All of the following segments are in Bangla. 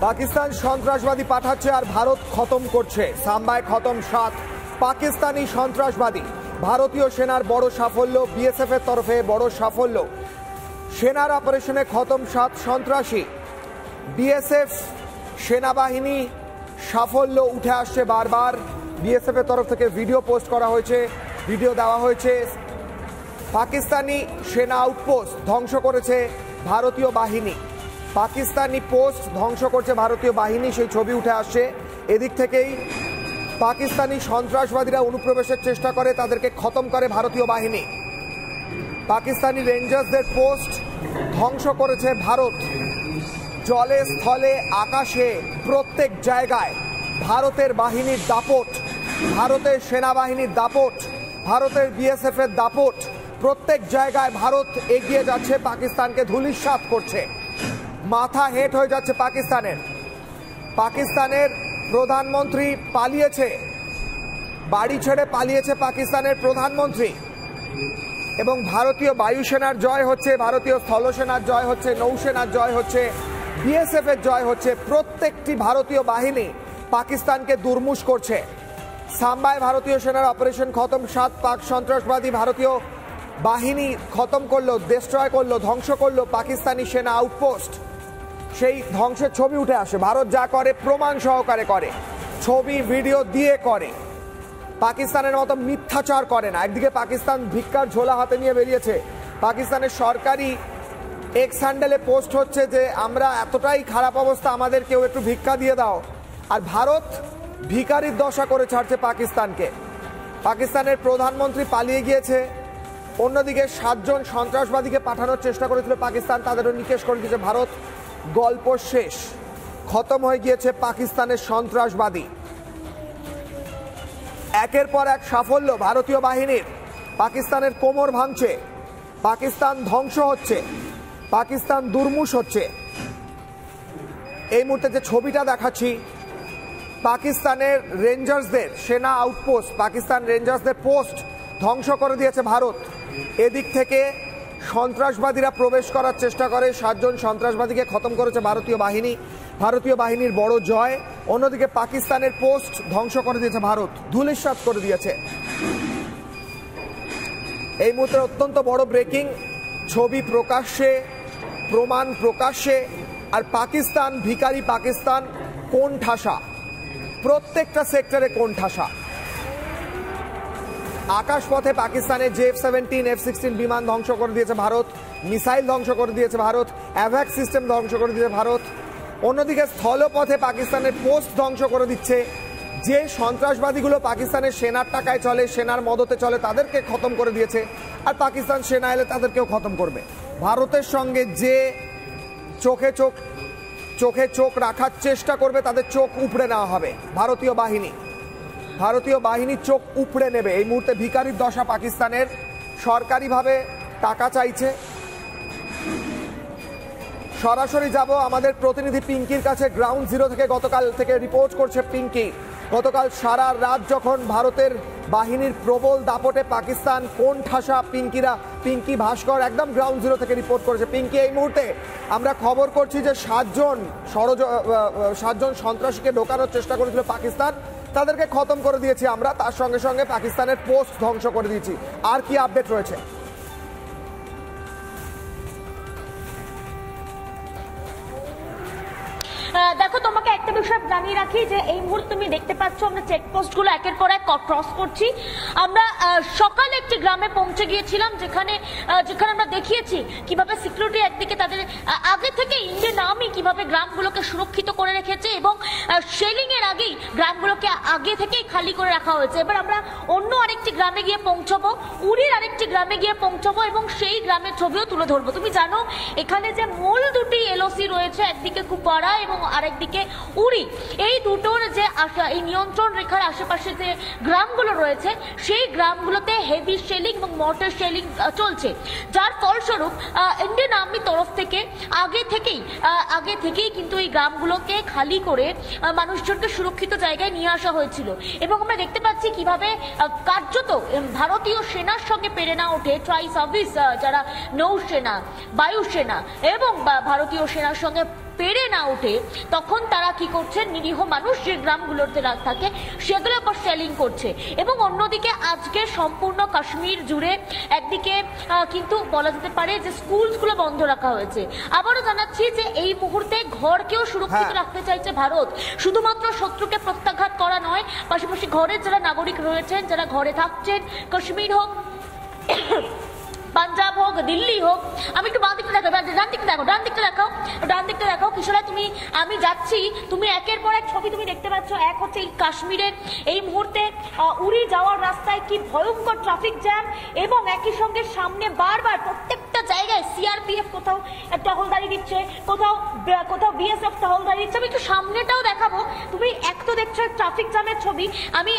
পাকিস্তান সন্ত্রাসবাদী পাঠাচ্ছে আর ভারত খতম করছে। সাম্বায় খতম 7 পাকিস্তানি সন্ত্রাসবাদী। ভারতীয় সেনার বড় সাফল্য, বিএসএফ এর তরফে বড় সাফল্য। সেনার অপারেশনে খতম 7 সন্ত্রাসী। বিএসএফ সেনাবাহিনী সাফল্য উঠে আসছে বারবার। বিএসএফ এর তরফ থেকে ভিডিও পোস্ট করা হয়েছে, ভিডিও দেওয়া হয়েছে। পাকিস্তানি সেনা আউটপোস্ট ধ্বংস করেছে ভারতীয় বাহিনী। পাকিস্তানি পোস্ট ধ্বংস করছে ভারতীয় বাহিনী, সেই ছবি উঠে আসছে। এদিক থেকেই পাকিস্তানি সন্ত্রাসবাদীরা অনুপ্রবেশের চেষ্টা করে, তাদেরকে খতম করে ভারতীয় বাহিনী। পাকিস্তানি রেঞ্জার্সদের পোস্ট ধ্বংস করেছে ভারত। জলে, স্থলে, আকাশে প্রত্যেক জায়গায় ভারতের বাহিনীর দাপট, ভারতের সেনাবাহিনীর দাপট, ভারতের বিএসএফ এর দাপট। প্রত্যেক জায়গায় ভারত এগিয়ে যাচ্ছে, পাকিস্তানকে ধূলিসাৎ করছে। মাথা হেট হয়ে যাচ্ছে পাকিস্তানের। পাকিস্তানের প্রধানমন্ত্রী পালিয়েছে, বাড়ি ছেড়ে পালিয়েছে পাকিস্তানের প্রধানমন্ত্রী। এবং ভারতীয় বায়ুসেনার জয় হচ্ছে, ভারতীয় স্থলসেনার জয় হচ্ছে, নৌসেনার জয় হচ্ছে, বিএসএফ এর জয় হচ্ছে। প্রত্যেকটি ভারতীয় বাহিনী পাকিস্তানকে দুর্মুষ করছে। সাম্বায় ভারতীয় সেনার অপারেশন খতম 7 পাক সন্ত্রাসবাদী ভারতীয় বাহিনী খতম করলো, ডিস্ট্রয় করলো, ধ্বংস করলো পাকিস্তানি সেনা আউটপোস্ট। সেই ধ্বংসের ছবি উঠে আসে। ভারত যা করে প্রমাণ সহকারে করে, ছবি ভিডিও দিয়ে করে। পাকিস্তানের মতো মিথ্যাচার করে না। একদিকে পাকিস্তান ভিক্ষার ঝোলা হাতে নিয়ে বেরিয়েছে। পাকিস্তানের সরকারি এক্স হ্যান্ডেলে পোস্ট হচ্ছে যে আমরা এতটাই খারাপ অবস্থা, আমাদের কেউ একটু ভিক্ষা দিয়ে দাও। আর ভারত ভিখারির দশা করে ছাড়ছে পাকিস্তানকে। পাকিস্তানের প্রধানমন্ত্রী পালিয়ে গিয়েছে। অন্যদিকে 7 জন সন্ত্রাসবাদীকে পাঠানোর চেষ্টা করেছিল পাকিস্তান, তাদেরও নিকেশ করে দিয়েছে ভারত। গল্প শেষ, খতম হয়ে গিয়েছে পাকিস্তানের সন্ত্রাসবাদী। একের পর এক সাফল্য ভারতীয় বাহিনীর। পাকিস্তানের কোমর ভাঙছে, পাকিস্তান ধ্বংস হচ্ছে, পাকিস্তান দুর্মুষ হচ্ছে। এই মুহূর্তে যে ছবিটা দেখাচ্ছি, পাকিস্তানের রেঞ্জার্সদের সেনা আউটপোস্ট, পাকিস্তান রেঞ্জার্সদের পোস্ট ধ্বংস করে দিয়েছে ভারত। এদিক থেকে সন্ত্রাসবাদীরা প্রবেশ করার চেষ্টা করে, 7 জন সন্ত্রাসবাদীকে খতম করেছে ভারতীয় বাহিনী। ভারতীয় বাহিনীর বড় জয়। অন্যদিকে পাকিস্তানের পোস্ট ধ্বংস করে দিয়েছে ভারত, ধূলিসাৎ করে দিয়েছে। এই মুহূর্তে অত্যন্ত বড় ব্রেকিং, ছবি প্রকাশ্যে, প্রমাণ প্রকাশ্যে। আর পাকিস্তান ভিখারি, পাকিস্তান কোণঠাসা, প্রত্যেকটা সেক্টরে কোণঠাসা। আকাশপথে পাকিস্তানের F-17, F-16 বিমান ধ্বংস করে দিয়েছে ভারত, মিসাইল ধ্বংস করে দিয়েছে ভারত, অ্যাভাক সিস্টেম ধ্বংস করে দিয়েছে ভারত। অন্যদিকে স্থলপথে পাকিস্তানের পোস্ট ধ্বংস করে দিচ্ছে। যে সন্ত্রাসবাদীগুলো পাকিস্তানের সেনার টাকায় চলে, সেনার মদতে চলে, তাদেরকে খতম করে দিয়েছে। আর পাকিস্তান সেনা এলে তাদেরকেও খতম করবে। ভারতের সঙ্গে যে চোখে চোখ রাখার চেষ্টা করবে, তাদের চোখ উপড়ে নেওয়া হবে। ভারতীয় বাহিনী চোখ উপড়ে নেবে। এই মুহূর্তে ভিখারির দশা পাকিস্তানের। সরকারিভাবে টাকা চাইছে। সরাসরি যাব আমাদের প্রতিনিধি পিঙ্কির কাছে। গ্রাউন্ড জিরো থেকে গতকাল থেকে রিপোর্ট করছে পিঙ্কি। গতকাল সারা রাত যখন ভারতের বাহিনীর প্রবল দাপটে পাকিস্তান কোণঠাসা, পিঙ্কি ভাস্কর একদম গ্রাউন্ড জিরো থেকে রিপোর্ট করেছে। পিঙ্কি, এই মুহূর্তে আমরা খবর করছি যে 7 জন সন্ত্রাসীকে ঢোকানোর চেষ্টা করেছিল পাকিস্তান, তাদেরকে খতম করে দিয়েছি আমরা। তার সঙ্গে সঙ্গে পাকিস্তানের পোস্ট ধ্বংস করে দিয়েছি। আর কি আপডেট রয়েছে? দেখো, তোমাকে একটা বিষয় জানিয়ে রাখি যে এই মুহূর্তে তুমি দেখতে পাচ্ছ আমরা চেকপোস্টগুলো একের পর এক ক্রস করছি। আমরা সকালে একটি গ্রামে পৌঁছে গিয়েছিলাম যেখানে আমরা দেখিয়েছি কিভাবে সিকিউরিটি একদিকে তাদের আগে থেকে ইন্ডিয়ান আর্মি কিভাবে গ্রামগুলোকে সুরক্ষিত করে রেখেছে এবং শেলিং এর আগেই গ্রামগুলোকে আগে থেকেই খালি করে রাখা হয়েছে। এবার আমরা অন্য আরেকটি গ্রামে গিয়ে পৌঁছবো, উড়ির আরেকটি গ্রামে গিয়ে পৌঁছবো এবং সেই গ্রামের ছবিও তুলে ধরবো। তুমি জানো এখানে যে মূল দুটি এলওসি রয়েছে, একদিকে কুপাড়া এবং আরেকদিকে উড়ি, এই দুটোর যে এই নিয়ন্ত্রণ রেখার আশেপাশে যে গ্রামগুলো রয়েছে সেই গ্রামগুলোতে হেভি শেলিং এবং মর্টার শেলিং চলছে, যার ফলস্বরূপ ইন্ডিয়ান আর্মির তরফ থেকে আগে থেকেই কিন্তু এই গ্রামগুলোকে খালি করে মানুষজনকে সুরক্ষিত জায়গায় নিয়ে আসা হয়েছিল। এবং আমরা দেখতে পাচ্ছি কিভাবে কার্যত ভারতীয় সেনার সঙ্গে পেরে না ওঠে ট্রাই সার্ভিস, যারা নৌসেনা, বায়ুসেনা এবং ভারতীয় সেনার সঙ্গে পেরে না ওঠে তখন তারা কি করছে, নিরীহ মানুষ যে গ্রামগুলোতে থাকে সেগুলোর উপর সেলিং করছে। এবং অন্যদিকে আজকে সম্পূর্ণ কাশ্মীর জুড়ে একদিকে কিন্তু বলা যেতে পারে যে স্কুলগুলো বন্ধ রাখা হয়েছে। আবারও জানাচ্ছি যে এই মুহূর্তে ঘরকেও সুরক্ষিত রাখতে চাইছে ভারত, শুধুমাত্র শত্রুকে প্রত্যাঘাত করা নয়, পাশাপাশি ঘরের যারা নাগরিক রয়েছেন, যারা ঘরে থাকছেন, কাশ্মীর হোক, পাঞ্জাব হোক, দিল্লি হোক। আমি একটু বাঁ দিকটা দেখাবো, ডান দিকটা দেখো, ডান দিকটা দেখাও কিশোরা। তুমি, আমি যাচ্ছি, তুমি একের পর এক ছবি তুমি দেখতে পাচ্ছ। এক হচ্ছে এই কাশ্মীরের এই মুহূর্তে উড়ি যাওয়ার রাস্তায় কি ভয়ঙ্কর ট্রাফিক জ্যাম, এবং একই সঙ্গে সামনে বারবার প্রত্যেকটা জায়গায় সিআরপিএফ কোথাও টহলদারি দিচ্ছে, কোথাও বিএসএফ টহলদারি দিচ্ছে। আমি একটু সামনেটাও দেখাবো। তুমি এক তো দেখছো ট্রাফিক জ্যামের ছবি, আমি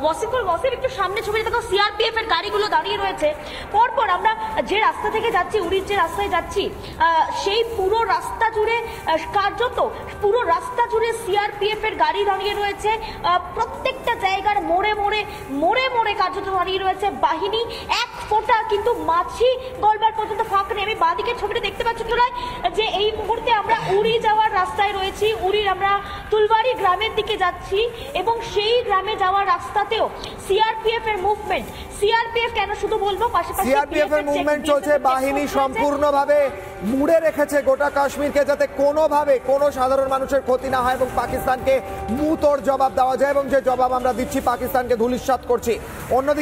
ওয়াসিম একটু সামনে ছবি দেখো, সিআরপিএফ এর গাড়িগুলো দাঁড়িয়ে রয়েছে। পরপর আমরা যে রাস্তা থেকে যাচ্ছি, উড়ির যে রাস্তায় যাচ্ছি, সেই পুরো রাস্তা জুড়ে কার্যত পুরো রাস্তা জুড়ে সিআরপিএফ এর গাড়ি দাঁড়িয়ে রয়েছে। প্রত্যেকটা জায়গার মোড়ে কার্যত দাঁড়িয়ে রয়েছে বাহিনী। এক ফোঁটা কিন্তু মাছি গলবার পর্যন্ত ফাঁক নেই। আমি বাঁদিকের ছবিটা দেখতে পাচ্ছি যে এই মুহূর্তে আমরা উড়ি যাওয়ার রাস্তায় রয়েছি। উড়ির আমরা তুলবাড়ি গ্রামের দিকে যাচ্ছি, এবং সেই গ্রামে যাওয়ার রাস্তাতেও সিআরপিএফ এর মুভমেন্ট। সিআরপিএফ কেন শুধু বলবো, পাশাপাশি সিআরপিএফ এর মুভমেন্ট চলছে। বাহিনী সম্পূর্ণভাবে মুড়ে রেখেছে গোটা কাশ্মীরকে, যাতে কোনোভাবে কোনো সাধারণ মানুষের ক্ষতি না হয় এবং পাকিস্তানকে মুঁহতোড় জবাব দেওয়া যায়, এবং যে জবাব আমরা দিচ্ছি পাকিস্তানকে ধূলিসাৎ করছি। অন্যদিকে